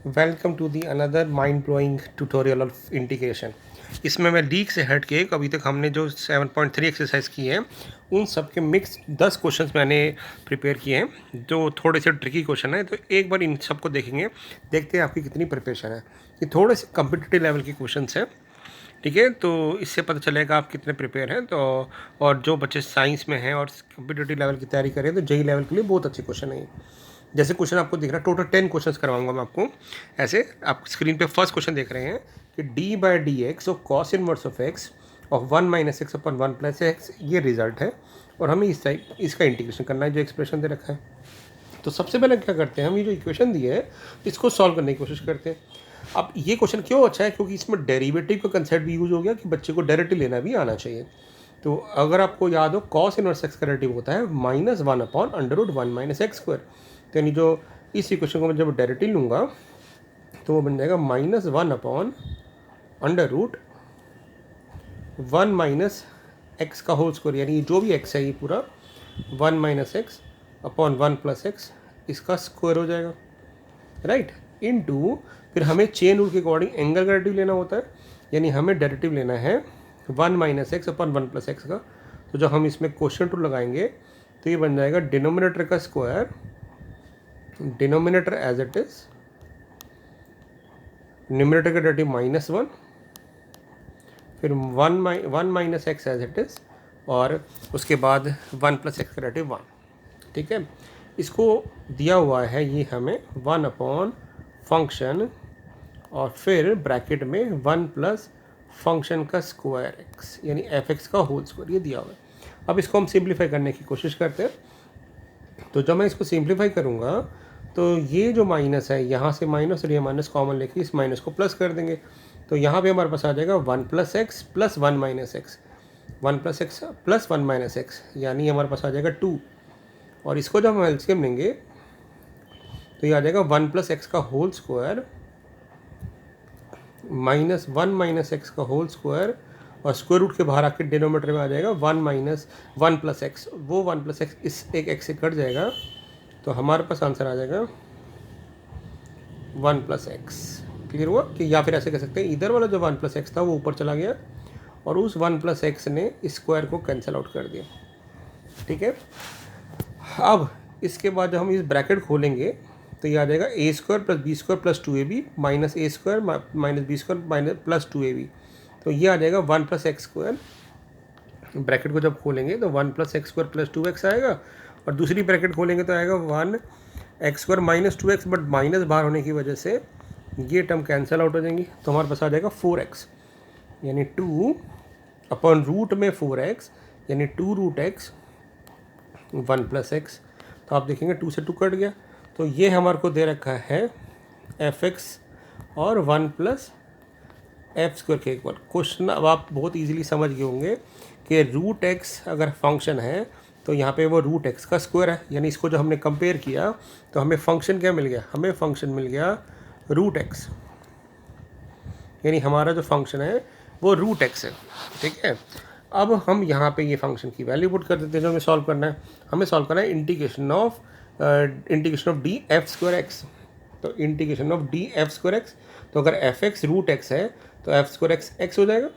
Welcome to the another mind blowing tutorial of integration. इसमें मैं leak से हट के अभी तक हमने जो 7.3 एक्सरसाइज की है उन सब के मिक्स 10 क्वेश्चंस मैंने प्रिपेयर किए हैं जो थोड़े से ट्रिकी क्वेश्चन है। तो एक बार इन सबको देखेंगे, देखते हैं आपकी कितनी प्रिपरेशन है। ये थोड़े से कम्पिटिटिव लेवल के क्वेश्चंस हैं, ठीक है। तो इससे पता चलेगा आप कितने प्रिपेयर हैं। तो और जो बच्चे साइंस में हैं और कम्पिटिटिव लेवल की तैयारी करें तो जेई लेवल के लिए बहुत अच्छे क्वेश्चन है। जैसे क्वेश्चन आपको दिख रहा है, टोटल 10 क्वेश्चंस करवाऊंगा मैं आपको। ऐसे आप स्क्रीन पे फर्स्ट क्वेश्चन देख रहे हैं कि D by D x of cos inverse of x of 1 minus x upon 1 plus x, ये रिजल्ट है। और हमें इस टाइप इसका इंटीग्रेशन करना है जो एक्सप्रेशन दे रखा है। तो सबसे पहले क्या करते हैं, हम ये जो इक्वेशन दी है इसको सॉल्व करने की कोशिश करते हैं। अब ये क्वेश्चन क्यों अच्छा है, क्योंकि इसमें डेरिवेटिव का कंसेप्ट भी यूज हो गया कि बच्चे को डायरेक्टली लेना भी आना चाहिए। तो अगर आपको याद हो, कॉस इनवर्स एक्स का डेरिवेटिव होता है -1 upon under root 1 minus X square. तो यानी जो इस इक्वेशन को मैं जब डायरेक्टली लूँगा तो वो बन जाएगा -1 upon under root 1 minus x का होल स्क्वायर, यानी जो भी एक्स है ये पूरा 1 minus x upon 1 plus x, इसका स्क्वायर हो जाएगा, राइट। इनटू फिर हमें चेन रूल के अकॉर्डिंग एंगल का डेरिवेटिव लेना होता है, यानी हमें डेरिवेटिव लेना है 1 minus x upon 1 plus x का। तो जब हम इसमें क्वेश्चन रूल लगाएंगे तो ये बन जाएगा डिनोमिनेटर का square, denominator as it is, numerator का डेरिवेटिव -1, फिर 1 minus x as it is, और उसके बाद 1 प्लस एक्स का डेरिवेटिव 1, ठीक है। इसको दिया हुआ है ये हमें 1 अपॉन फंक्शन और फिर ब्रैकेट में 1 प्लस फंक्शन का स्क्वायर एक्स, यानी एफ एक्स का होल स्क्वायर, ये दिया हुआ है। अब इसको हम सिंप्लीफाई करने की कोशिश करते हैं। तो जब मैं इसको सिंप्लीफाई करूँगा तो ये जो माइनस है यहाँ से माइनस और ये माइनस कॉमन लेके इस माइनस को प्लस कर देंगे। तो यहाँ पे हमारे पास आ जाएगा 1 plus x plus 1 minus x, 1 plus x plus 1 minus x, यानी हमारे पास आ जाएगा 2। और इसको जब हम एलसीएम लेंगे तो ये आ जाएगा 1 प्लस एक्स का whole square minus 1 minus x का होल स्क्वायर, और स्क्वायर रूट के बाहर आके डिनोमिनेटर में आ जाएगा 1 माइनस 1 प्लस एक्स। वो 1 प्लस एक्स इस एक एक्स से कट जाएगा, तो हमारे पास आंसर आ जाएगा 1 प्लस एक्स। क्लियर हुआ? कि या फिर ऐसे कह सकते हैं इधर वाला जो 1 प्लस एक्स था वो ऊपर चला गया और उस 1 प्लस एक्स ने स्क्वायर को कैंसिल आउट कर दिया, ठीक है। अब इसके बाद जब हम इस ब्रैकेट खोलेंगे तो ये आ जाएगा A square plus B square plus 2ab minus A square minus B square minus plus 2ab। तो ये आ जाएगा 1 प्लस एक्स स्क्वायर। ब्रैकेट को जब खोलेंगे तो 1 plus x square plus 2x आएगा, और दूसरी ब्रैकेट खोलेंगे तो आएगा 1 x square minus 2x, but minus बाहर होने की वजह से ये टर्म कैंसिल आउट हो जाएंगी। तो हमारे पास आ जाएगा 4x, यानी 2 अपॉन रूट में 4x, यानी 2 रूट एक्स 1 प्लस एक्स। तो आप देखेंगे 2 से 2 कट गया। तो ये हमारे को दे रखा है fx और 1 प्लस एफ स्क्वायर के इक्वल। क्वेश्चन अब आप बहुत इजीली समझ गए होंगे कि रूट एक्स अगर फंक्शन है तो यहाँ पे वो रूट एक्स का स्क्वायर है, यानी इसको जो हमने कंपेयर किया तो हमें फंक्शन क्या मिल गया, हमें फंक्शन मिल गया रूट एक्स, यानी हमारा जो फंक्शन है वो रूट एक्स है, ठीक है। अब हम यहाँ पे ये फंक्शन की वैल्यू पुट कर देते हैं। जो हमें सॉल्व करना है, हमें सॉल्व करना है integration of D F square X. तो integration of D F square X, तो अगर एफ एक्स रूट एक्स है तो एफ स्क्वायर एक्स एक्स हो जाएगा,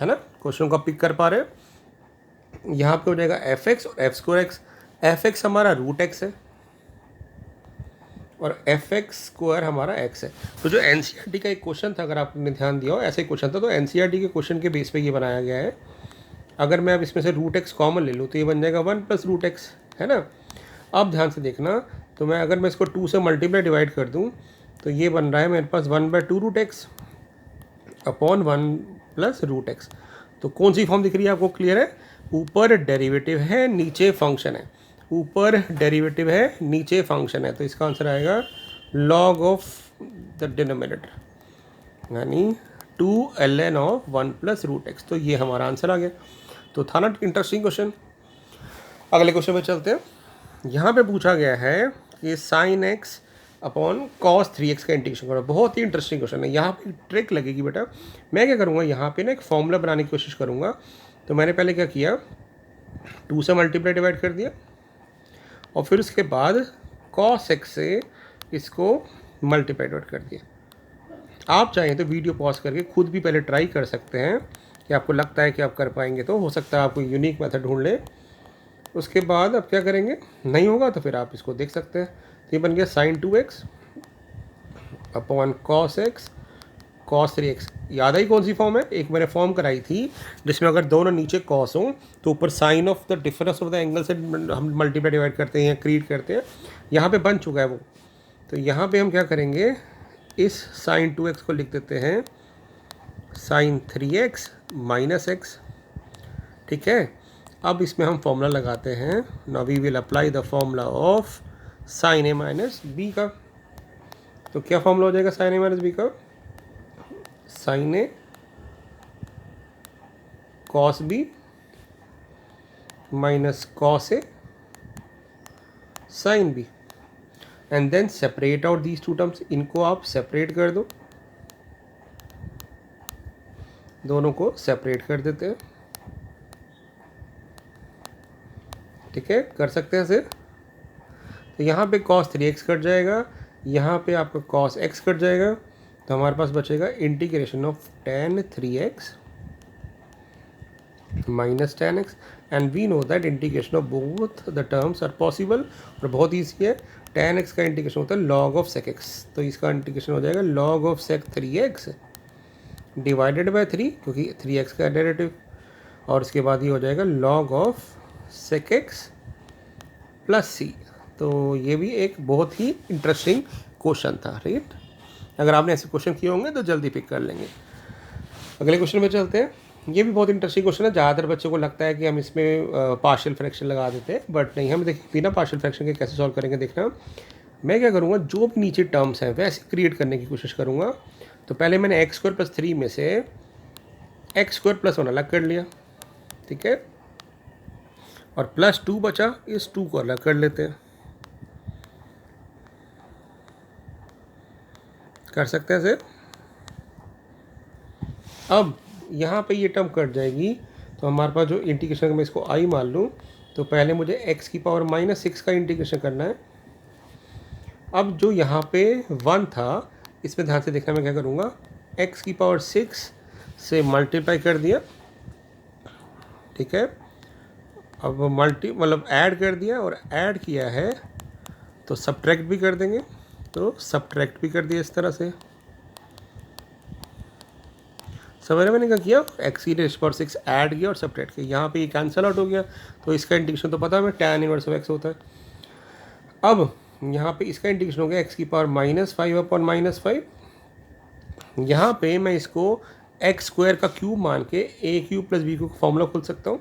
है ना। क्वेश्चन को पिक कर पा रहे हैं। यहाँ पे हो जाएगा एफ एक्स और F square x. F x हमारा रूट एक्स है और एफ एक्स स्क्वायर हमारा एक्स है। तो जो एनसीईआरटी का एक क्वेश्चन था, अगर आपने ध्यान दिया हो ऐसा ही क्वेश्चन था, तो एनसीईआरटी के क्वेश्चन के बेस पे ये बनाया गया है। अगर मैं अब इसमें से रूट एक्स कॉमन ले लूँ तो ये बन जाएगा 1 प्लस रूट एक्स, है ना। अब ध्यान से देखना, तो मैं अगर मैं इसको 2 से मल्टीप्लाई डिवाइड कर दूँ तो ये बन रहा है मेरे पास 1/2 root x upon 1 plus root x. तो कौन सी फॉर्म दिख रही है आपको, क्लियर है? ऊपर डेरिवेटिव है, नीचे फंक्शन है। ऊपर डेरिवेटिव है, नीचे फंक्शन है, तो इसका आंसर आएगा लॉग ऑफ द डिनोमिनेटर, यानी 2 ln of 1 plus root x. तो ये हमारा आंसर आ गया। तो था ना इंटरेस्टिंग क्वेश्चन। अगले क्वेश्चन पे चलते हैं। यहाँ पे पूछा गया है कि sine x upon cos 3x का इंटीग्रेशन करो। बहुत ही इंटरेस्टिंग क्वेश्चन है। यहाँ पे ट्रिक लगेगी बेटा। मैं क्या करूँगा, यहाँ पे ना एक फॉर्मूला बनाने की कोशिश करूँगा। तो मैंने पहले क्या किया, 2 से मल्टीप्लाई डिवाइड कर दिया और फिर उसके बाद कॉस एक्स से इसको मल्टीप्लाई डिवाइड कर दिया। आप चाहें तो वीडियो पॉज करके खुद भी पहले ट्राई कर सकते हैं कि आपको लगता है कि आप कर पाएंगे, तो हो सकता है आप कोई यूनिक मेथड ढूंढ लें। उसके बाद अब क्या करेंगे, नहीं होगा तो फिर आप इसको देख सकते हैं। तो ये बन गया sine 2x upon cos x cos 3x। याद आई कौन सी फॉर्म है, एक मैंने फॉर्म कराई थी जिसमें अगर दोनों नीचे कॉस हो तो ऊपर sine of the difference of the angle से हम मल्टीप्लाई डिवाइड करते हैं, क्रिएट करते हैं। यहाँ पे बन चुका है वो। तो यहाँ पे हम क्या करेंगे, इस साइन 2x को लिख देते हैं साइन 3x माइनस x। ठीक है, अब इसमें हम फॉर्मूला लगाते हैं। Now we will apply the formula of sine a minus b का। तो क्या फॉर्मूला हो जाएगा साइन a माइनस बी का, sine a cos b minus cos a sine b, and then separate out these two terms. इनको आप separate कर दो, दोनों को सेपरेट कर देते हैं। ठीक है, कर सकते हैं ऐसे। तो यहाँ पे cos 3x कट जाएगा, यहाँ पे आपका cos x कट जाएगा, तो हमारे पास बचेगा integration of tan 3x minus tan x, and we know that integration of both the terms are possible. और बहुत ईजी है, tan x का इंटीग्रेशन होता है log ऑफ sec x, तो इसका इंटीग्रेशन हो जाएगा log of sec 3x divided by 3, क्योंकि 3x का डेरिवेटिव, और उसके बाद ये हो जाएगा log of sec x plus c। तो ये भी एक बहुत ही इंटरेस्टिंग क्वेश्चन था, राइट। अगर आपने ऐसे क्वेश्चन किए होंगे तो जल्दी पिक कर लेंगे। अगले क्वेश्चन में चलते हैं। ये भी बहुत इंटरेस्टिंग क्वेश्चन है। ज़्यादातर बच्चों को लगता है कि हम इसमें पार्शियल फ्रैक्शन लगा देते हैं, बट नहीं। हम देखिए बिना पार्शियल फ्रैक्शन के कैसे सॉल्व करेंगे देखना। मैं क्या करूँगा, जो भी नीचे टर्म्स हैं वैसे क्रिएट करने की कोशिश करूँगा। तो पहले मैंने x² + 3 में से x² + 1 अलग कर लिया, ठीक है, और +2 बचा, इस 2 को अलग कर लेते हैं। कर सकते हैं इसे। अब यहाँ पे ये टर्म कट जाएगी, तो हमारे पास जो इंटीग्रेशन, मैं इसको i मान लूँ, तो पहले मुझे x की पावर -6 का इंटीग्रेशन करना है। अब जो यहाँ पे 1 था, इसमें ध्यान से देखना, मैं क्या करूँगा, x की पावर 6 से मल्टीप्लाई कर दिया, ठीक है। अब मतलब ऐड कर दिया, और ऐड किया है तो सब्ट्रैक्ट भी कर देंगे, तो सब्ट्रैक्ट भी कर दिया इस तरह से। समझ मैंने क्या किया, x की पावर 6 ऐड किया और सब्ट्रैक्ट किया। यहाँ पे ये कैंसिल आउट हो गया, तो इसका इंटीग्रेशन तो पता है हमें tan इनवर्स ऑफ x होता है। अब यहाँ पे इसका इंटीग्रेशन हो गया x की पावर -5 अपॉन -5। यहाँ पे मैं इसको x² का क्यूब मान के a³ + b³ का फॉर्मूला खोल सकता हूँ।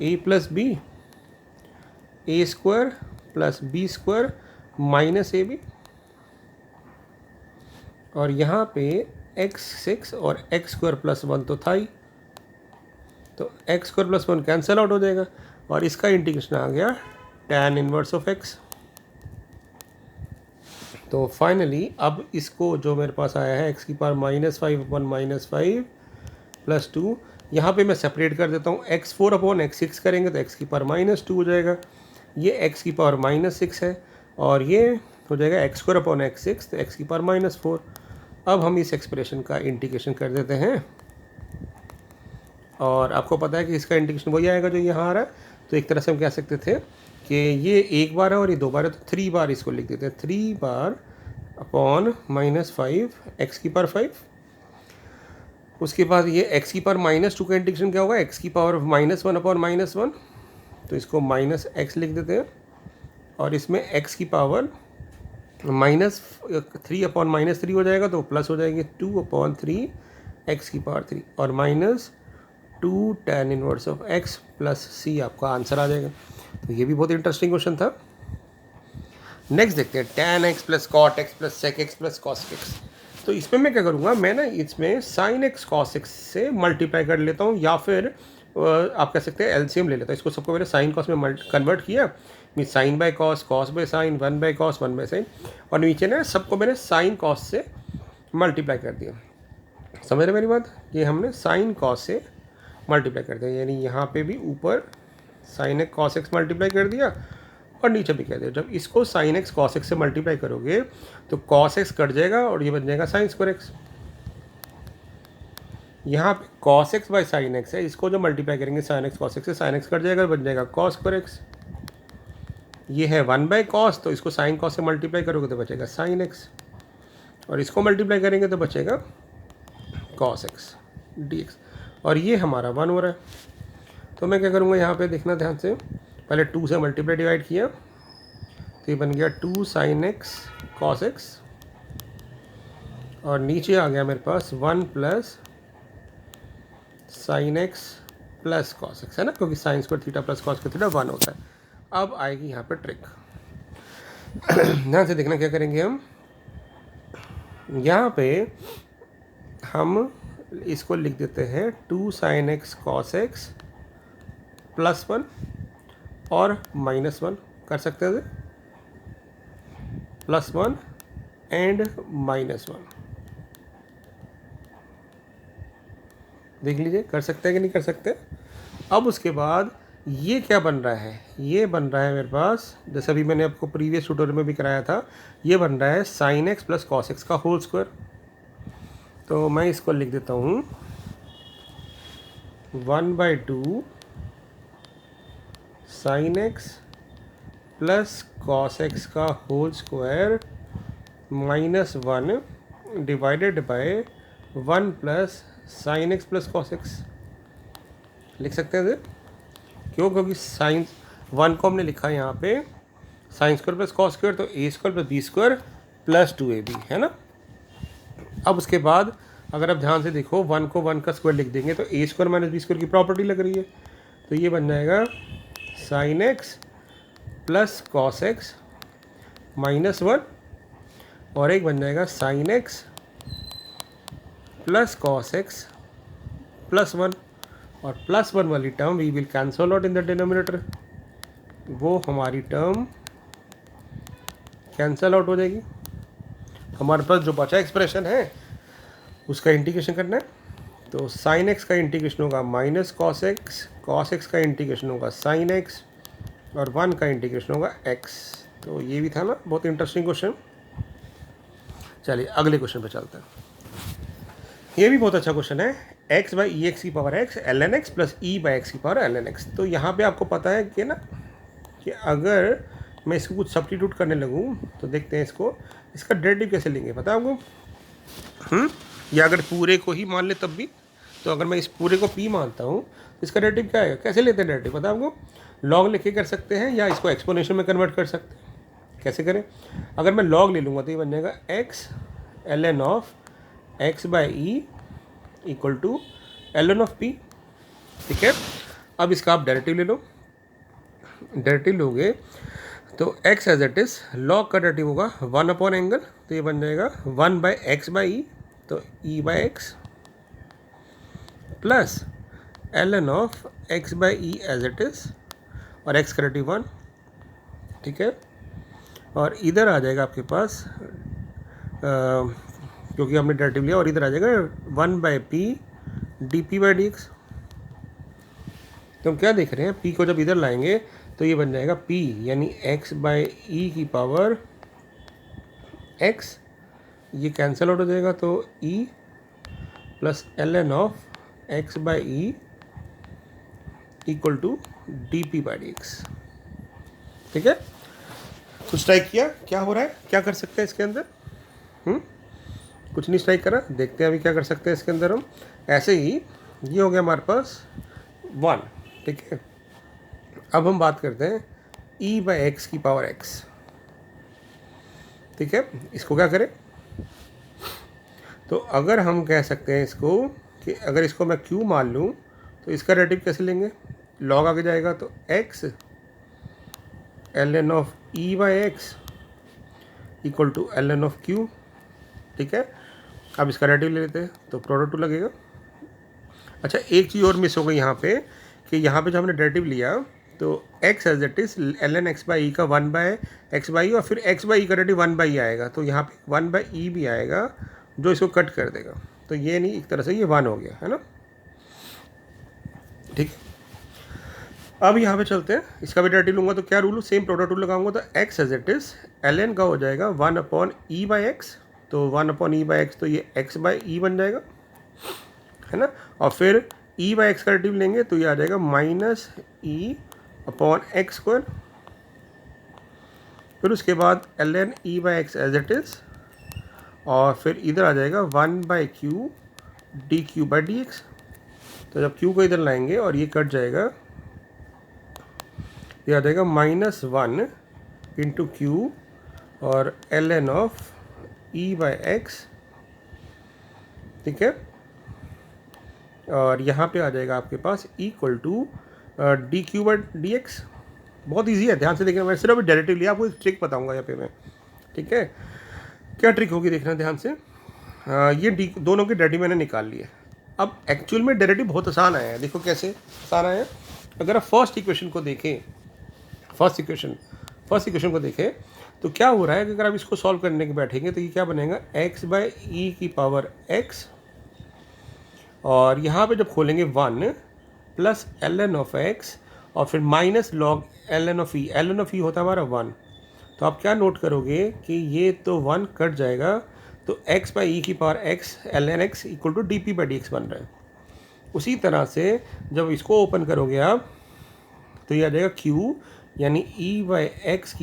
a + b a² + b² minus ab, और यहाँ पे x6 और x² + 1 तो था ही, तो x² + 1 कैंसिल आउट हो जाएगा, और इसका इंटीग्रेशन आ गया tan इनवर्स ऑफ x। तो फाइनली अब इसको जो मेरे पास आया है x की पावर -5 अपॉन -5 + 2, यहाँ पे मैं सेपरेट कर देता हूँ। x4 अपॉन x6 करेंगे तो x की पावर -2 हो जाएगा, ये x की पावर -6 है, और ये हो जाएगा x² अपॉन x6, तो x की पावर -4। अब हम इस एक्सप्रेशन का इंटीग्रेशन कर देते हैं, और आपको पता है कि इसका इंटीग्रेशन वही आएगा जो यहाँ आ रहा है। तो एक तरह से हम कह सकते थे कि ये एक बार है और ये 2 बार है, तो 3 बार इसको लिख देते हैं। 3 बार अपॉन -5 x की पावर 5। उसके बाद ये x की पावर -2 का इंटीग्रेशन क्या होगा, x की पावर -1 अपॉन -1, तो इसको -x लिख देते हैं, और इसमें x की पावर -3 अपॉन -3 हो जाएगा, तो प्लस हो जाएगी 2/3 x की पावर 3, और -2 tan inverse of x + c आपका आंसर आ जाएगा। तो ये भी बहुत इंटरेस्टिंग क्वेश्चन था। नेक्स्ट देखते हैं, tan x + cot x + sec x + cos x। तो इसमें मैं क्या करूँगा, मैं ना इसमें sin x cos x से मल्टीप्लाई कर लेता हूँ, या फिर आप कह सकते हैं एलसीएम ले लेता हूँ। इसको सबको मैंने sin cos में कन्वर्ट किया, mean sin by cos, cos by sin, 1 by cos, 1 by sin, और नीचे ना सबको मैंने sin cos से मल्टीप्लाई कर दिया। समझ रहे मेरी बात, ये हमने sin cos से मल्टीप्लाई कर दिया, यानी यहाँ पे भी ऊपर sin x cos x multiply कर दिया, और नीचे भी कह दिया। जब इसको साइन एक्स कॉस एक्स से मल्टीप्लाई करोगे तो कॉस एक्स कट जाएगा और ये बन जाएगा साइन स्क्वायर एक्स। यहाँ पे cos x by sine x है, इसको जो मल्टीप्लाई करेंगे साइन एक्स कॉस एक्स से, साइन एक्स कट जाएगा, बन जाएगा कॉस स्क्वायर एक्स। ये है 1/cos, तो इसको साइन कॉस से मल्टीप्लाई करोगे तो बचेगा साइन एक्स, और इसको मल्टीप्लाई करेंगे तो बचेगा कॉस एक्स dx, और ये हमारा 1 हो रहा है। तो मैं क्या करूँगा यहाँ पे देखना ध्यान से, पहले 2 से मल्टीप्लाई डिवाइड किया तो ये बन गया 2 साइन एक्स कॉस एक्स, और नीचे आ गया मेरे पास 1 plus sine x plus cos x, है ना, क्योंकि sine square theta plus cos square theta 1 होता है। अब आएगी यहाँ पे ट्रिक, ध्यान से देखना क्या करेंगे हम। यहाँ पे हम इसको लिख देते हैं 2 sine x cos x plus 1 और -1 कर सकते हैं, +1 एंड -1, देख लीजिए कर सकते हैं कि नहीं कर सकते। अब उसके बाद ये क्या बन रहा है, ये बन रहा है मेरे पास, जैसे अभी मैंने आपको प्रीवियस ट्यूटोरियल में भी कराया था, ये बन रहा है sine x plus cos X का होल स्क्वायर। तो मैं इसको लिख देता हूँ 1/2 sine x plus cos X का whole square -1 divided by 1 plus sine x plus cos X. लिख सकते हैं सर, क्यों, क्योंकि साइन 1 को हमने लिखा है यहाँ पे sine square plus cos square, तो a square plus B square plus 2ab, है ना। अब उसके बाद अगर आप ध्यान से देखो 1 को 1 का स्क्वायर लिख देंगे तो a square minus B square की प्रॉपर्टी लग रही है, तो ये बन जाएगा sine x plus cos x -1, और एक बन जाएगा sine x plus cos x +1, और +1 वाली term we will cancel out in the denominator, वो हमारी टर्म कैंसल आउट हो जाएगी। हमारे पास जो बचा एक्सप्रेशन है उसका इंटीग्रेशन करना है, तो साइन एक्स का इंटीग्रेशन होगा माइनस कॉस एक्स का इंटीग्रेशन होगा साइन एक्स, और 1 का इंटीग्रेशन होगा एक्स। तो ये भी था ना बहुत इंटरेस्टिंग क्वेश्चन। चलिए अगले क्वेश्चन पे चलते हैं, ये भी बहुत अच्छा क्वेश्चन है। x बाई ई एक्स की power x ln x plus E by x की पावर ln x। तो यहाँ पे आपको पता है कि ना कि अगर मैं इसको कुछ सब्स्टिट्यूट करने लगूँ तो देखते हैं इसका डेरिवेटिव कैसे लेंगे, पता है आपको। या अगर पूरे को ही मान ले तब भी, तो अगर मैं इस पूरे को p मानता हूँ तो इसका डेरिवेटिव क्या आएगा, कैसे लेते हैं डेरिवेटिव, पता है आपको। लॉग लेके कर सकते हैं या इसको एक्सपोनेंशियल में कन्वर्ट कर सकते हैं। कैसे करें, अगर मैं लॉग ले लूँगा तो ये बन जाएगा x ln of x by e equal to ln of p, ठीक है। अब इसका आप डेरिवेटिव ले लो, डेरिवेटिव लोगे तो x as it is, log का डेरिवेटिव होगा 1/एंगल, तो ये बन जाएगा 1/x बाई ई, तो e by x plus ln of x by e as it is, और x का डेरिवेटिव 1, ठीक है। और इधर आ जाएगा आपके पास क्योंकि हमने डेरिवेटिव लिया, और इधर आ जाएगा 1/p dp बाई dx। तो हम क्या देख रहे हैं, p को जब इधर लाएंगे तो ये बन जाएगा p यानी x बाई ई की पावर x, ये कैंसिल आउट हो जाएगा, तो e plus ln of x by e equal to dp by dx, ठीक है। कुछ स्ट्राइक किया, क्या हो रहा है, क्या कर सकते हैं इसके अंदर, कुछ नहीं स्ट्राइक करा, देखते हैं अभी क्या कर सकते हैं इसके अंदर हम। ऐसे ही ये हो गया हमारे पास 1, ठीक है। अब हम बात करते हैं e बाई एक्स की पावर x, ठीक है। इसको क्या करें, तो अगर हम कह सकते हैं इसको कि अगर इसको मैं q मान लूँ तो इसका डेरिवेटिव कैसे लेंगे, लॉग आगे जाएगा तो x ln of e by x equal to ln of q, ठीक है। अब इसका डेरिवेटिव ले लेते हैं तो प्रोडक्ट 2 लगेगा। अच्छा एक चीज़ और मिस हो गई यहाँ पे, कि यहाँ पे जो हमने डेरिवेटिव लिया तो x as it is ln x by E का 1/x बाई, और फिर x बाई ई का डेरिवेटिव 1/e आएगा, तो यहाँ पे 1/e भी आएगा जो इसको कट कर देगा, तो ये नहीं, एक तरह से ये 1 हो गया, है ना, ठीक। अब यहाँ पे चलते हैं, इसका भी डेरिवेटिव लूँगा तो क्या रूल, सेम प्रोडक्ट रूल लगाऊंगा तो x as it is ln का हो जाएगा 1/e/x, तो 1/e/x तो ये x/e बन जाएगा, है ना। और फिर e/x का डेरिवेटिव लेंगे तो ये आ जाएगा -e/x², फिर उसके बाद ln e/x as it is, और फिर इधर आ जाएगा 1/q dq/dx। तो जब q को इधर लाएंगे और ये कट जाएगा, ये आ जाएगा -1 इंटू क्यू और ln ऑफ e/x, ठीक है। और यहाँ पे आ जाएगा आपके पास इक्वल टू dq/dx। बहुत इजी है, ध्यान से देखना, मैं सिर्फ अभी डेरिवेटिव लिया, आपको एक ट्रिक बताऊंगा यहाँ पे मैं, ठीक है। क्या ट्रिक होगी देखना ध्यान से। ये दोनों के डेरिवेटिव मैंने निकाल लिए। अब एक्चुअल में डेरिवेटिव बहुत आसान आया है, देखो कैसे आसान आया है। अगर आप फर्स्ट इक्वेशन को देखें, फर्स्ट इक्वेशन को देखें तो क्या हो रहा है कि अगर आप इसको सॉल्व करने के बैठेंगे तो ये क्या बनेगा, x/e⁻x, और यहाँ पे जब खोलेंगे 1 प्लस ln ऑफ x और फिर minus log ln of e होता है हमारा 1। तो आप क्या नोट करोगे कि ये तो 1 कट जाएगा, तो x/e⁻x ln x equal to dp/dx बन रहा है। उसी तरह से जब इसको ओपन करोगे आप तो ये आ जाएगा q यानी e/x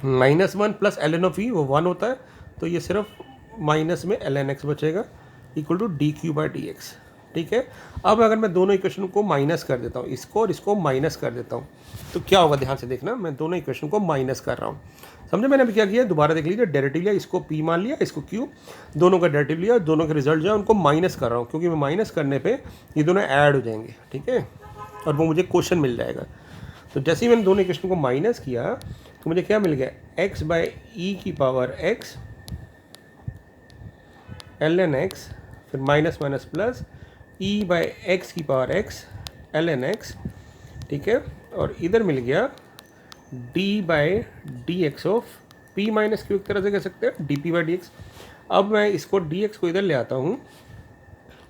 -1 plus ln of e, वो 1 होता है, तो ये सिर्फ माइनस में ln x बचेगा इक्वल टू dq/dx, ठीक है। अब अगर मैं दोनों इक्वेशन को माइनस कर देता हूँ, इसको और इसको माइनस कर देता हूँ, तो क्या होगा ध्यान से देखना, मैं दोनों इक्वेशन को माइनस कर रहा हूँ, समझे मैंने अभी क्या किया, दोबारा देख लीजिए, डेरिवेटिव लिया, इसको p मान लिया, इसको q, दोनों का डेरिवेटिव लिया, दोनों के रिजल्ट जो है उनको माइनस कर रहा हूँ, क्योंकि मैं माइनस करने पे ये दोनों ऐड हो जाएंगे, ठीक है, और वो मुझे क्वेश्चन मिल जाएगा। तो जैसे ही मैंने दोनों इक्वेशन को माइनस किया तो मुझे क्या मिल गया, x/e⁻x ln x, फिर minus minus plus e/x ln x, ठीक है, और इधर मिल गया d/dx of p minus q, एक तरह से कह सकते हैं dp/dx। अब मैं इसको dx को इधर ले आता हूँ,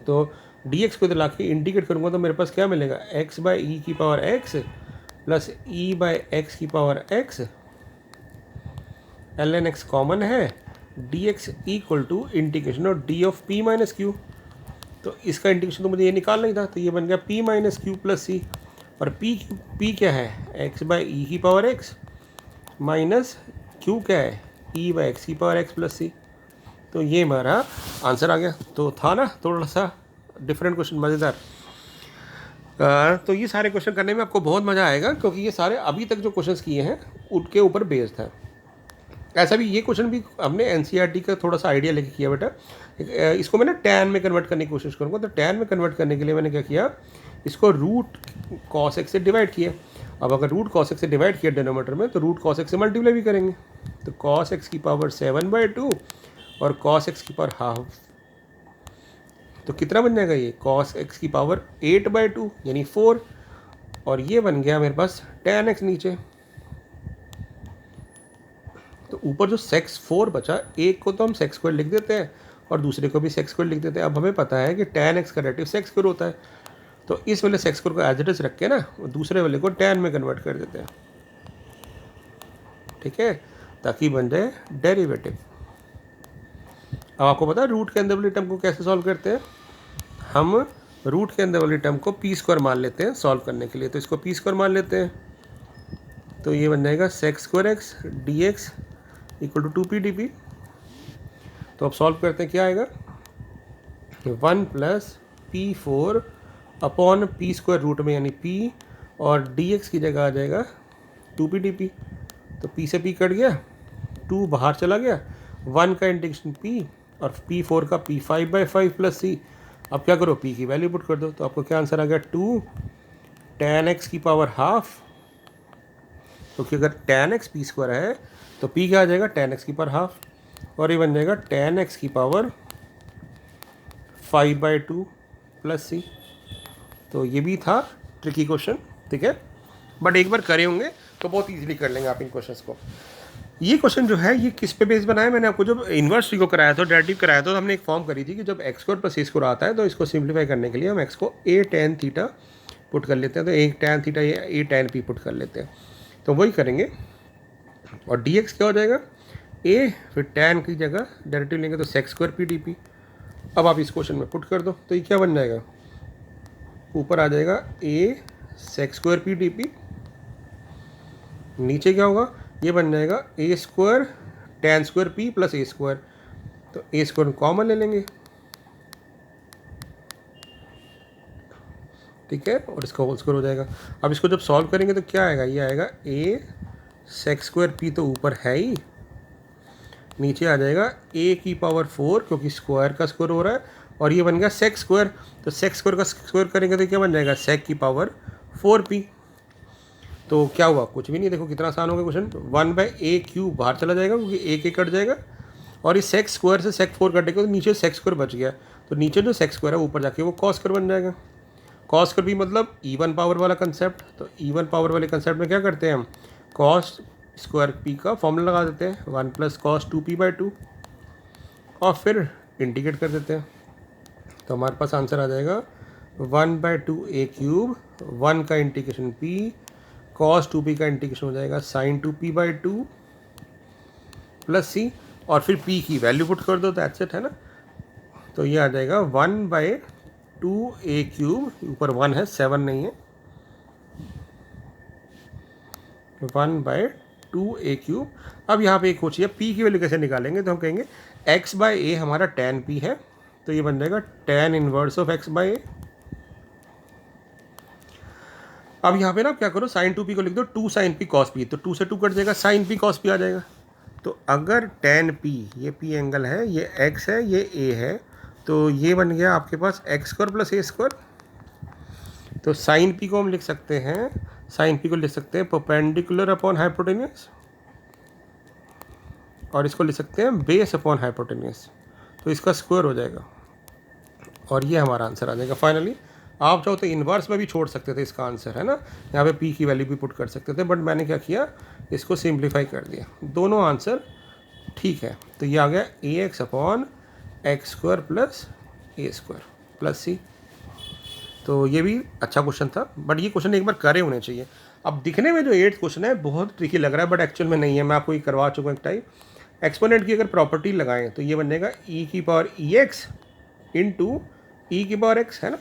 तो dx को इधर ला के इंटीग्रेट करूँगा तो मेरे पास क्या मिलेगा, x/e⁻x plus e/x ln x common है, dx इक्वल टू इंटीग्रेशन और d of p minus Q. तो इसका इंटीग्रेशन तो मुझे ये निकालना ही था, तो ये बन गया p माइनस क्यू प्लस सी, और p क्या है, x/e⁻x माइनस q क्या है, e/x प्लस सी। तो ये हमारा आंसर आ गया। तो था ना थोड़ा सा डिफरेंट क्वेश्चन, मज़ेदार। तो ये सारे क्वेश्चन करने में आपको बहुत मज़ा आएगा, क्योंकि ये सारे अभी तक जो क्वेश्चंस किए हैं उनके ऊपर बेस्ड है। ऐसा भी ये क्वेश्चन भी हमने एनसीईआरटी का थोड़ा सा आइडिया लेके किया बेटा। इसको मैं ना टैन में कन्वर्ट करने की कोशिश करूँगा। तो टैन में कन्वर्ट करने के लिए मैंने क्या किया, इसको रूट कॉस एक्स से डिवाइड किया। अब अगर रूट कॉस एक्स से डिवाइड किया डिनोमीटर में, तो रूट कॉस एक्स से मल्टीप्लाई भी करेंगे। तो कॉस एक्स की पावर 7/2 और कॉस एक्स की पावर हाफ, तो कितना बन जाएगा ये, कॉस एक्स की पावर 8/2 यानी 4, और ये बन गया मेरे पास tan x नीचे। तो ऊपर जो सेक्स 4 बचा, एक को तो हम सेक्स स्क्वायर लिख देते हैं और दूसरे को भी सेक्स स्क्वायर लिख देते हैं। अब हमें पता है कि tan x का डेरिवेटिव सेक्स स्क्वायर होता है, तो इस वाले सेक्स स्क्वायर को एज इट इज रख के ना दूसरे वाले को tan में कन्वर्ट कर देते हैं, ठीक है, ताकि बन जाए डेरिवेटिव। अब आपको पता है रूट के अंदर वाली टर्म को कैसे सॉल्व करते हैं, हम रूट के अंदर वाली टर्म को p स्क्वायर मान लेते हैं सॉल्व करने के लिए। तो इसको p स्क्वायर मान लेते हैं, तो ये बन जाएगा sec square x dx equal to 2p dp। तो अब सॉल्व करते हैं, क्या आएगा, 1 plus p4 upon p square root में यानी p, और dx की जगह आ जाएगा 2p dp। तो p से p कट गया, 2 बाहर चला गया, 1 का इंटीग्रेशन p और p4 का p 5/5 प्लस c। अब क्या करो, p की वैल्यू पुट कर दो, तो आपको क्या आंसर आ गया, 2 tan x की पावर हाफ। क्योंकि अगर tan x p स्क्वायर है तो p क्या आ जाएगा, tan x की पावर हाफ, और ये बन जाएगा tan x की पावर 5/2 प्लस c। तो ये भी था ट्रिकी क्वेश्चन, ठीक है, बट एक बार करे होंगे तो बहुत इजीली कर लेंगे आप इन क्वेश्चंस को। ये क्वेश्चन जो है ये किस पे बेस बनाया, मैंने आपको जब इन्वर्स को कराया था, डेरिवेटिव कराया था, तो हमने एक फॉर्म करी थी कि जब x square plus c square आता है तो इसको सिंप्लीफाई करने के लिए हम x को a tan थीटा पुट कर लेते हैं, तो एक tan थीटा या ए tan p पुट कर लेते हैं, तो वही करेंगे। और dx क्या हो जाएगा, a फिर tan की जगह डेरिवेटिव लेंगे तो sec स्क्वायर p dt। अब आप इस क्वेश्चन में पुट कर दो तो ये क्या बन जाएगा, ऊपर आ जाएगा a sec square p dt, नीचे क्या होगा, ये बन जाएगा a square tan square p plus a square, तो a स्क्वायर कॉमन ले लेंगे, ठीक है, और इसका होल स्क्वायर हो जाएगा। अब इसको जब सॉल्व करेंगे तो क्या आएगा, ये आएगा a sec स्क्वायर p तो ऊपर है ही, नीचे आ जाएगा a की पावर 4 क्योंकि स्क्वायर का स्क्वायर हो रहा है, और ये बन गया sec स्क्वायर, तो sec स्क्वायर का स्क्वायर करेंगे तो क्या बन जाएगा, sec की पावर 4p। तो क्या हुआ, कुछ भी नहीं, देखो कितना आसान हो गया क्वेश्चन। 1/a³ बाहर चला जाएगा क्योंकि a कट जाएगा, और इस sec स्क्वायर से sec 4 कटेगा तो नीचे sec स्क्वायर बच गया, तो नीचे जो sec स्क्वायर है ऊपर जाके वो cos स्क्वायर बन जाएगा। cos स्क्वायर भी मतलब इवन पावर वाला कंसेप्ट, तो इवन पावर वाले कंसेप्ट में क्या करते हैं हम, cos स्क्वायर p का फॉर्मूला लगा देते हैं 1 + cos 2p/2 और फिर इंटीग्रेट कर देते हैं, तो हमारे पास आंसर आ जाएगा 1/2a³, 1 का इंटीग्रेशन p, cos 2p का इंटीग्रेशन हो जाएगा sin 2p/2 प्लस c, और फिर p की वैल्यू पुट कर दो, दैट्स इट, है ना। तो ये आ जाएगा 1/2a³, ऊपर 1 है 7 नहीं है, 1/2a³। अब यहाँ पे एक सोचिए p की वैल्यू कैसे निकालेंगे, तो हम कहेंगे x/a हमारा tan p है, तो ये बन जाएगा tan इनवर्स ऑफ x/a। अब यहाँ पे ना क्या करो, sin 2p को लिख दो 2 sin p cos p, तो 2 से 2 कट जाएगा, sin p cos p आ जाएगा। तो अगर tan p, ये p एंगल है, ये x है, ये a है, तो ये बन गया आपके पास x square plus a square. तो sin p को हम लिख सकते हैं, sin p को लिख सकते हैं परपेंडिकुलर अपॉन हाइपोटेन्यूस, और इसको लिख सकते हैं बेस अपॉन हाइपोटेन्यूस, तो इसका स्क्वायर हो जाएगा, और ये हमारा आंसर आ जाएगा। फाइनली आप चाहो तो इन्वर्स में भी छोड़ सकते थे इसका आंसर, है ना, यहाँ पे p की वैल्यू भी पुट कर सकते थे, बट मैंने क्या किया, इसको सिंप्लीफाई कर दिया, दोनों आंसर ठीक है। तो ये आ गया ax/x² plus a² plus c। तो ये भी अच्छा क्वेश्चन था, बट ये क्वेश्चन एक बार करे होने चाहिए। अब दिखने में जो 8th क्वेश्चन है बहुत ट्रिकी लग रहा है, बट एक्चुअल में नहीं है, मैं आपको ये करवा चुका हूँ एक टाइप। एक्सपोनेंट की अगर प्रॉपर्टी लगाएं तो ये बन जाएगा e⁻ex इंटू e⁻x, है ना,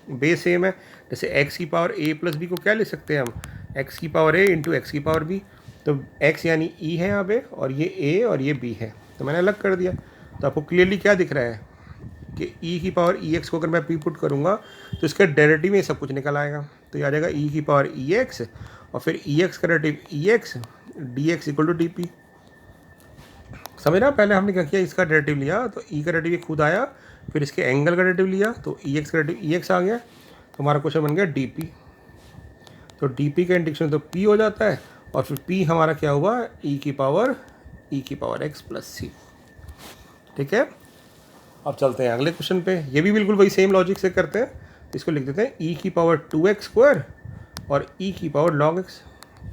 बेस सेम है। जैसे x⁻a प्लस b को क्या ले सकते हैं हम, x⁻a इंटू x⁻b, तो x यानी e है यहाँ पे, और ये a और ये b है, तो मैंने अलग कर दिया। तो आपको क्लियरली क्या दिख रहा है कि e⁻ex को अगर मैं p पुट करूँगा तो इसका डेरिवेटिव में सब कुछ निकल आएगा, तो ये आ जाएगा e⁻ex और फिर ex का डेरिवेटिव ex dx = dp। समझ रहा, पहले हमने क्या किया, इसका डेरिवेटिव लिया तो e का डेरिवेटिव खुद आया, फिर इसके एंगल का डेरिवेटिव लिया तो ex का डेरिवेटिव ex आ गया, तो हमारा क्वेश्चन बन गया dp। तो dp का इंटीग्रेशन तो p हो जाता है, और फिर p हमारा क्या हुआ, e⁻x प्लस c। ठीक है, अब चलते हैं अगले क्वेश्चन पे, ये भी बिल्कुल वही सेम लॉजिक से करते हैं। इसको लिख देते हैं e⁻2x² और e⁻log x।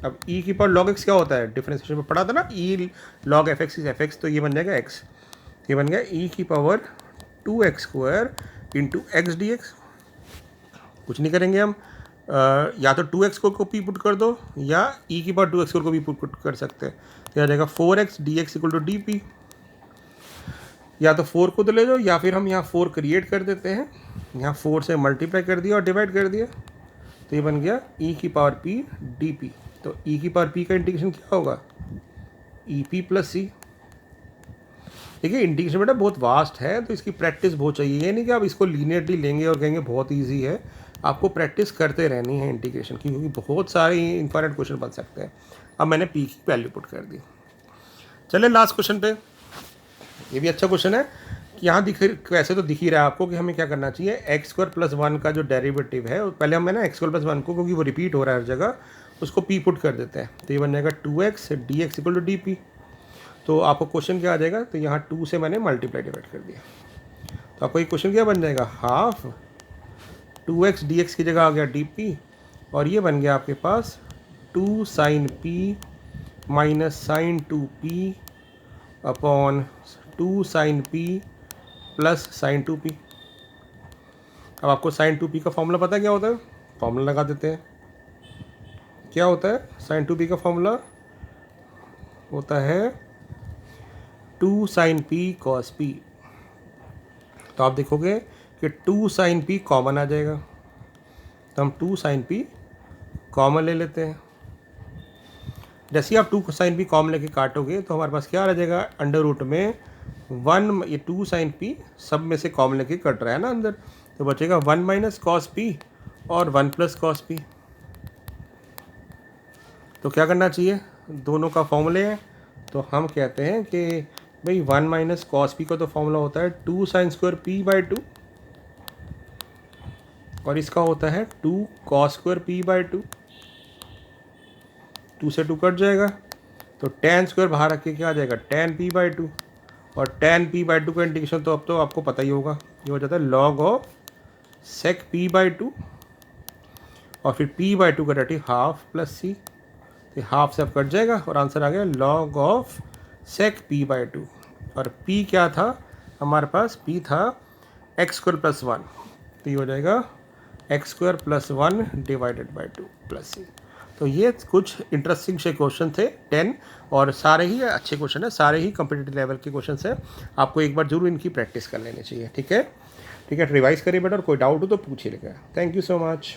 अब e⁻log x क्या होता है, डिफरेंशिएशन में पढ़ा था ना, e log fx is fx, तो ये बन जाएगा x, ये बन गया e⁻2x² इंटू x dx। कुछ नहीं करेंगे हम, या तो 2x को p पुट कर दो, या e⁻2x² को भी पुट कर सकते हैं, तो आ जाएगा 4x dx = dp। या तो 4 को तो ले जाओ, या फिर हम यहाँ 4 क्रिएट कर देते हैं, यहाँ 4 से मल्टीप्लाई कर दिया और डिवाइड कर दिया, तो ये बन गया e⁻p dp। तो e⁻p का इंटीग्रेशन क्या होगा, EP प्लस c। देखिए इंटीग्रेशन बेटा बहुत वास्ट है, तो इसकी प्रैक्टिस बहुत चाहिए, ये नहीं कि आप इसको लीनियरली लेंगे और कहेंगे बहुत ईजी है, आपको प्रैक्टिस करते रहनी है इंटीग्रेशन की, क्योंकि बहुत सारे इंपॉर्टेंट क्वेश्चन बन सकते हैं। अब मैंने p की वैल्यू पुट कर दी। चले लास्ट क्वेश्चन पे, ये भी अच्छा क्वेश्चन है कि यहाँ वैसे तो दिख ही रहा है आपको कि हमें क्या करना चाहिए, x² + 1 का जो डेरिवेटिव है, पहले हमें ना x² + 1 को, क्योंकि वो रिपीट हो रहा है हर जगह, उसको p पुट कर देते हैं, तो ये बन जाएगा 2x dx = dp। तो आपको क्वेश्चन क्या आ जाएगा, तो यहाँ 2 से मैंने मल्टीप्लाई डिवाइड कर दिया, तो आपको ये क्वेश्चन क्या बन जाएगा, हाफ 2x dx की जगह आ गया dp, और ये बन गया आपके पास 2 sin p minus sin 2p upon 2 sin p plus sin 2p। अब आपको sin 2p का फॉर्मूला पता है क्या होता है, फॉर्मूला लगा देते हैं। क्या होता है साइन 2p का फॉर्मूला? होता है 2 साइन p cos p। तो आप देखोगे कि 2 साइन p कॉमन आ जाएगा, तो हम 2 साइन p कॉमन ले लेते हैं। जैसे ही आप 2 साइन p कॉमन लेके काटोगे तो हमारे पास क्या आ जाएगा, अंडर रूट में 1, ये 2 साइन p सब में से कॉमन लेके कट रहा है ना अंदर, तो बचेगा 1 माइनस कॉस p और 1 प्लस कॉस p। तो क्या करना चाहिए, दोनों का फॉर्मूले हैं, तो हम कहते हैं कि भाई 1 माइनस कॉस पी का तो फॉर्मूला होता है 2 साइन स्क्वायर p बाई 2, और इसका होता है 2 कॉस स्क्वायर p बाई 2। 2 से 2 कट जाएगा, तो tan स्क्वायर बाहर रख के क्या आ जाएगा, tan p बाई 2, और tan p बाई 2 का इंटीग्रेशन तो अब तो आपको पता ही होगा, ये हो जाता है log of sec p by 2, और फिर p बाई 2 का डेरिवेटिव हाफ प्लस c, तो हाफ से अब कट जाएगा और आंसर आ गया log of sec p by 2। और p क्या था हमारे पास, p था एक्स स्क्वायर प्लस 1, तो ये हो जाएगा x square plus 1 divided by 2 plus c। तो ये कुछ इंटरेस्टिंग से क्वेश्चन थे 10, और सारे ही अच्छे क्वेश्चन है, सारे ही कॉम्पिटिटिव लेवल के क्वेश्चन है। आपको एक बार जरूर इनकी प्रैक्टिस कर लेनी चाहिए। ठीक है, ठीक है, रिवाइज करिए बेटा, और कोई डाउट हो तो पूछिएगा। Thank you so much.